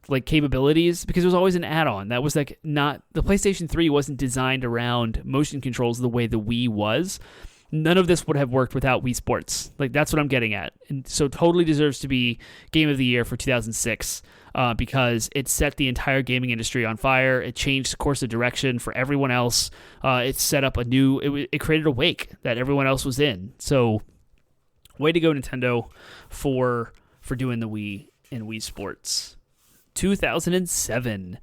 Speaker 1: like, capabilities because it was always an add-on. That was, like, not... The PlayStation 3 wasn't designed around motion controls the way the Wii was. None of this would have worked without Wii Sports. Like, that's what I'm getting at. And so totally deserves to be Game of the Year for 2006 because it set the entire gaming industry on fire. It changed the course of direction for everyone else. It set up a new... It created a wake that everyone else was in. So, way to go, Nintendo, for doing the Wii and Wii Sports. 2007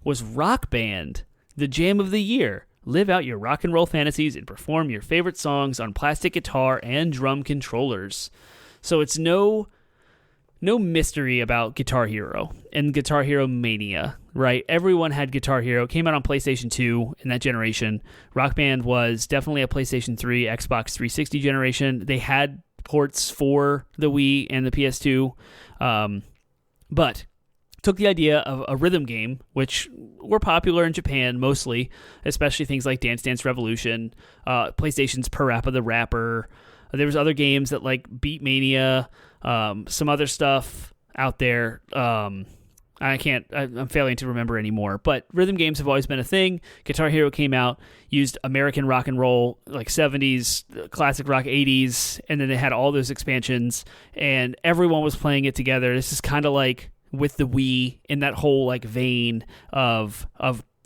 Speaker 1: was Rock Band, the jam of the year. Live out your rock and roll fantasies and perform your favorite songs on plastic guitar and drum controllers. So it's no mystery about Guitar Hero and Guitar Hero Mania, right? Everyone had Guitar Hero. It came out on PlayStation 2 in that generation. Rock Band was definitely a PlayStation 3, Xbox 360 generation. They had ports for the Wii and the PS2, but took the idea of a rhythm game, which were popular in Japan mostly, especially things like Dance Dance Revolution, PlayStation's Parappa the Rapper. There was other games that like Beat Mania, some other stuff out there. I'm failing to remember anymore, but rhythm games have always been a thing. Guitar Hero came out, used American rock and roll, like 70s, classic rock 80s, and then they had all those expansions, and everyone was playing it together. This is kind of like with the Wii in that whole like vein of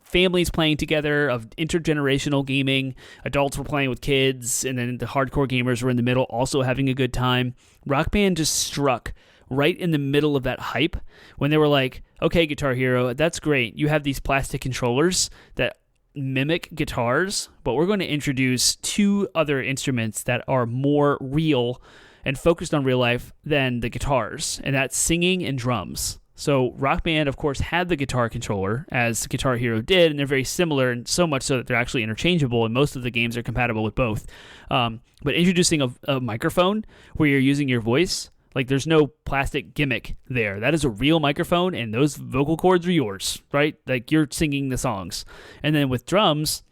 Speaker 1: families playing together, of intergenerational gaming. Adults were playing with kids, and then the hardcore gamers were in the middle also having a good time. Rock Band just struck right in the middle of that hype when they were like, okay, Guitar Hero, that's great. You have these plastic controllers that mimic guitars, but we're going to introduce 2 other instruments that are more real and focused on real life than the guitars, and that's singing and drums. So Rock Band, of course, had the guitar controller, as Guitar Hero did, and they're very similar, and so much so that they're actually interchangeable, and most of the games are compatible with both. But introducing a microphone where you're using your voice, like there's no plastic gimmick there. That is a real microphone, and those vocal cords are yours, right? Like you're singing the songs. And then with drums,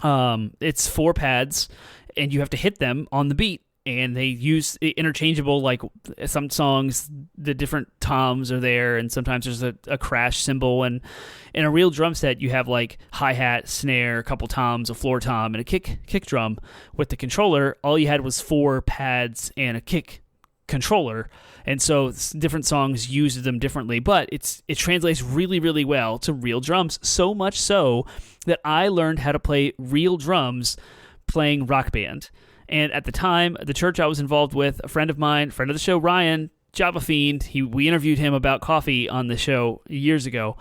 Speaker 1: it's 4 pads, and you have to hit them on the beat. And they use interchangeable, like some songs, the different toms are there, and sometimes there's a crash cymbal. And in a real drum set, you have like hi-hat, snare, a couple toms, a floor tom, and a kick drum. With the controller, all you had was 4 pads and a kick controller. And so different songs use them differently, but it translates really, really well to real drums, so much so that I learned how to play real drums playing Rock Band. And at the time, the church I was involved with, a friend of mine, friend of the show, Ryan, Java Fiend, we interviewed him about coffee on the show years ago.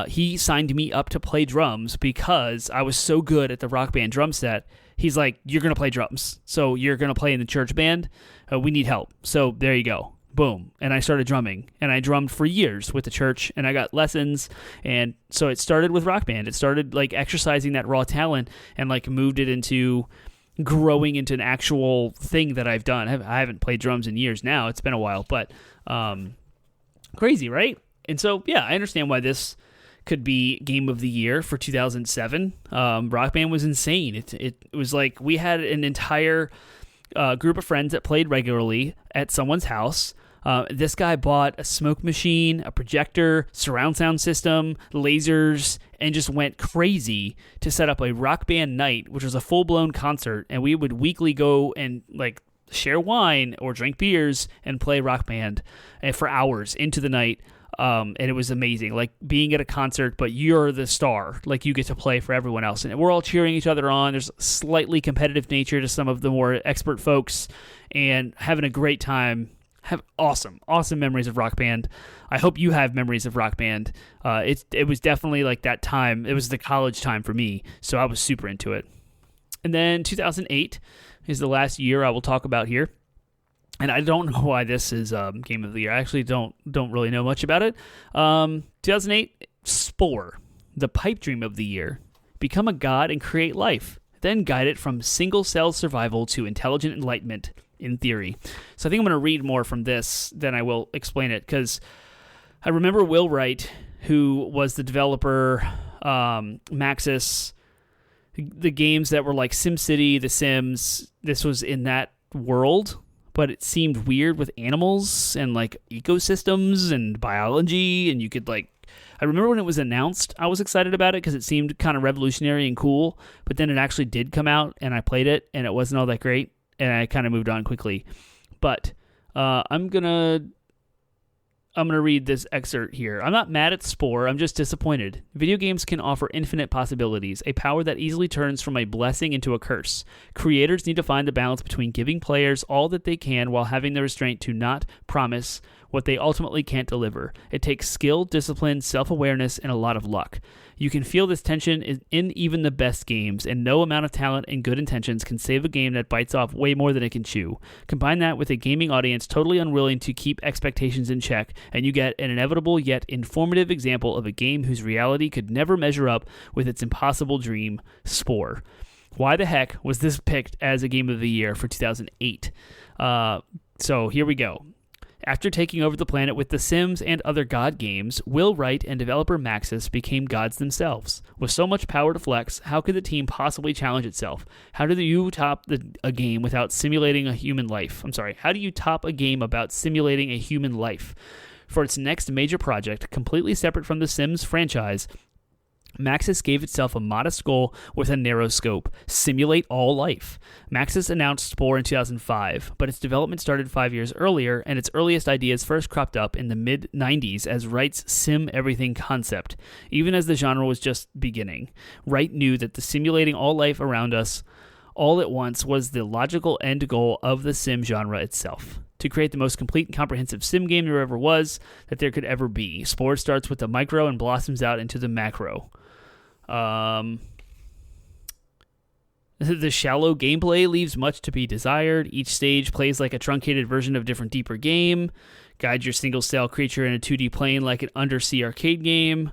Speaker 1: He signed me up to play drums because I was so good at the Rock Band drum set. He's like, you're going to play drums. So you're going to play in the church band. We need help. So there you go. Boom. And I started drumming. And I drummed for years with the church, and I got lessons. And so it started with Rock Band. It started like exercising that raw talent and like moved it into growing into an actual thing that I've done. I haven't played drums in years now. It's been a while, but crazy, right? And so, yeah, I understand why this could be Game of the Year for 2007. Rock Band was insane. It was like we had an entire group of friends that played regularly at someone's house. This guy bought a smoke machine, a projector, surround sound system, lasers, and just went crazy to set up a Rock Band night, which was a full-blown concert, and we would weekly go and like share wine or drink beers and play Rock Band for hours into the night. And it was amazing, like being at a concert, but you're the star, like you get to play for everyone else, and we're all cheering each other on. There's slightly competitive nature to some of the more expert folks, and having a great time. Have awesome memories of Rock Band. I hope you have memories of Rock Band. It was definitely like that time. It was the college time for me, so I was super into it. And then 2008 is the last year I will talk about here. And I don't know why this is Game of the Year. I actually don't really know much about it. 2008, Spore, the pipe dream of the year. Become a god and create life. Then guide it from single-cell survival to intelligent enlightenment, in theory. So I think I'm going to read more from this than I will explain it, because I remember Will Wright, who was the developer, Maxis, the games that were like SimCity, The Sims. This was in that world, but it seemed weird with animals and like ecosystems and biology, and you could like, I remember when it was announced, I was excited about it because it seemed kind of revolutionary and cool, but then it actually did come out and I played it and it wasn't all that great, and I kind of moved on quickly. But I'm gonna read this excerpt here. I'm not mad at Spore, I'm just disappointed. Video games can offer infinite possibilities, a power that easily turns from a blessing into a curse. Creators need to find the balance between giving players all that they can while having the restraint to not promise what they ultimately can't deliver. It takes skill, discipline, self-awareness, and a lot of luck. You can feel this tension in even the best games, and no amount of talent and good intentions can save a game that bites off way more than it can chew. Combine that with a gaming audience totally unwilling to keep expectations in check, and you get an inevitable yet informative example of a game whose reality could never measure up with its impossible dream, Spore. Why the heck was this picked as a Game of the Year for 2008? So here we go. After taking over the planet with The Sims and other god games, Will Wright and developer Maxis became gods themselves. With so much power to flex, how could the team possibly challenge itself? How do you top a game without simulating a human life? How do you top a game about simulating a human life? For its next major project, completely separate from the Sims franchise, Maxis gave itself a modest goal with a narrow scope: simulate all life. Maxis announced Spore in 2005, but its development started 5 years earlier, and its earliest ideas first cropped up in the mid-90s as Wright's Sim Everything concept, even as the genre was just beginning. Wright knew that the simulating all life around us all at once was the logical end goal of the Sim genre itself. To create the most complete and comprehensive sim game there ever was, that there could ever be, Spore starts with the micro and blossoms out into the macro. The shallow gameplay leaves much to be desired. Each stage plays like a truncated version of a different, deeper game. Guide your single-cell creature in a 2D plane like an undersea arcade game.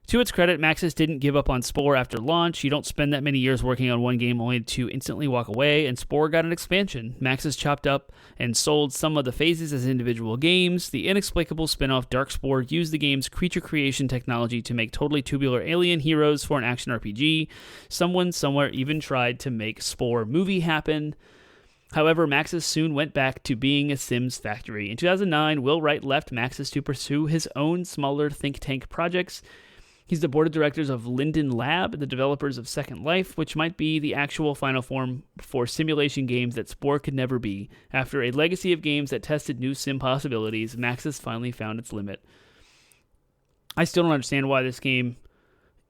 Speaker 1: To its credit, Maxis didn't give up on Spore after launch. You don't spend that many years working on one game only to instantly walk away, and Spore got an expansion. Maxis chopped up and sold some of the phases as individual games. The inexplicable spin-off Darkspore used the game's creature creation technology to make totally tubular alien heroes for an action RPG. Someone somewhere even tried to make Spore movie happen. However, Maxis soon went back to being a Sims factory. In 2009, Will Wright left Maxis to pursue his own smaller think tank projects. He's the board of directors of Linden Lab, the developers of Second Life, which might be the actual final form for simulation games that Spore could never be. After a legacy of games that tested new sim possibilities, Maxis finally found its limit. I still don't understand why this game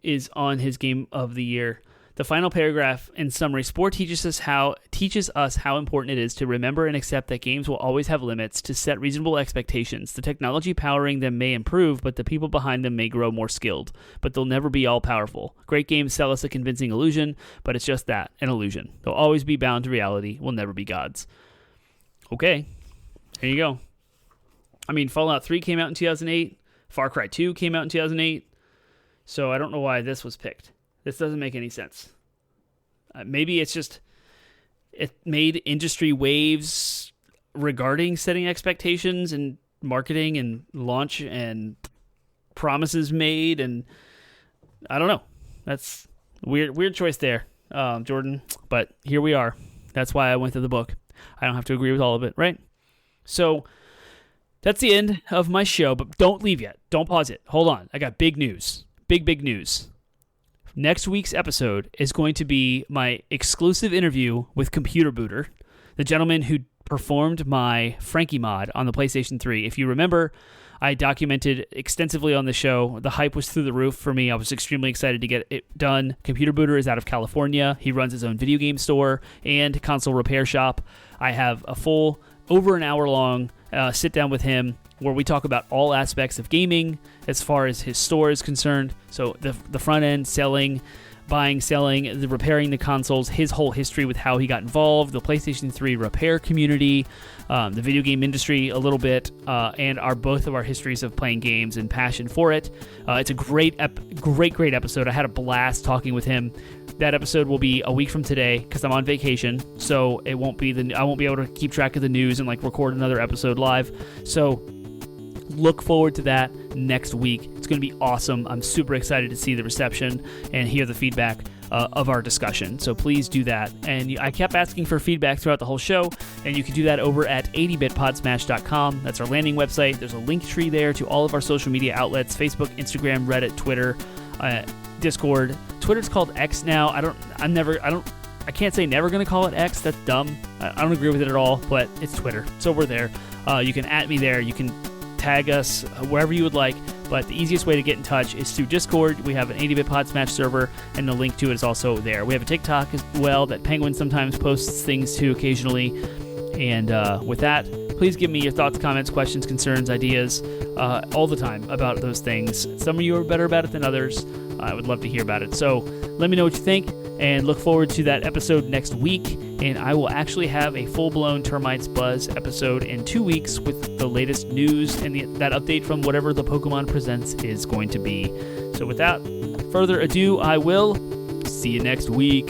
Speaker 1: is on his Game of the Year. The final paragraph in summary: Spore teaches us how important it is to remember and accept that games will always have limits, to set reasonable expectations. The technology powering them may improve, but the people behind them may grow more skilled. But they'll never be all-powerful. Great games sell us a convincing illusion, but it's just that, an illusion. They'll always be bound to reality, will never be gods. Okay, here you go. I mean, Fallout 3 came out in 2008. Far Cry 2 came out in 2008. So I don't know why this was picked. This doesn't make any sense. Maybe it's just, it made industry waves regarding setting expectations and marketing and launch and promises made, and I don't know. That's weird choice there, Jordan. But here we are. That's why I went to the book. I don't have to agree with all of it, right? So that's the end of my show, but don't leave yet. Don't pause it. Hold on. I got big news. Big news. Next week's episode is going to be my exclusive interview with Computer Booter, the gentleman who performed my Frankie mod on the PlayStation 3. If you remember, I documented extensively on the show. The hype was through the roof for me. I was extremely excited to get it done. Computer Booter is out of California. He runs his own video game store and console repair shop. I have a full, over an hour long sit down with him where we talk about all aspects of gaming as far as his store is concerned. So the front end, selling, buying, selling, repairing the consoles, his whole history with how he got involved, the PlayStation 3 repair community, the video game industry a little bit, and both of our histories of playing games and passion for it. It's a great episode. I had a blast talking with him. That episode will be a week from today because I'm on vacation, so I won't be able to keep track of the news and record another episode live. So look forward to that next week. It's going to be awesome. I'm super excited to see the reception and hear the feedback of our discussion. So please do that. And I kept asking for feedback throughout the whole show, and you can do that over at 80bitpodsmash.com. That's our landing website. There's a link tree there to all of our social media outlets: Facebook, Instagram, Reddit, Twitter, Discord. Twitter's called X now. I can't say never going to call it X. That's dumb. I don't agree with it at all, but it's Twitter. So we're there. You can @ me there. You can tag us wherever you would like, but the easiest way to get in touch is through Discord. We have an 80-bit Podsmash server, and the link to it is also there. We have a TikTok as well that Penguin sometimes posts things to occasionally. And with that, please give me your thoughts, comments, questions, concerns, ideas all the time about those things. Some of you are better about it than others. I would love to hear about it. So let me know what you think, and look forward to that episode next week. And I will actually have a full-blown Termites Buzz episode in 2 weeks with the latest news and that update from whatever the Pokemon Presents is going to be. So without further ado, I will see you next week.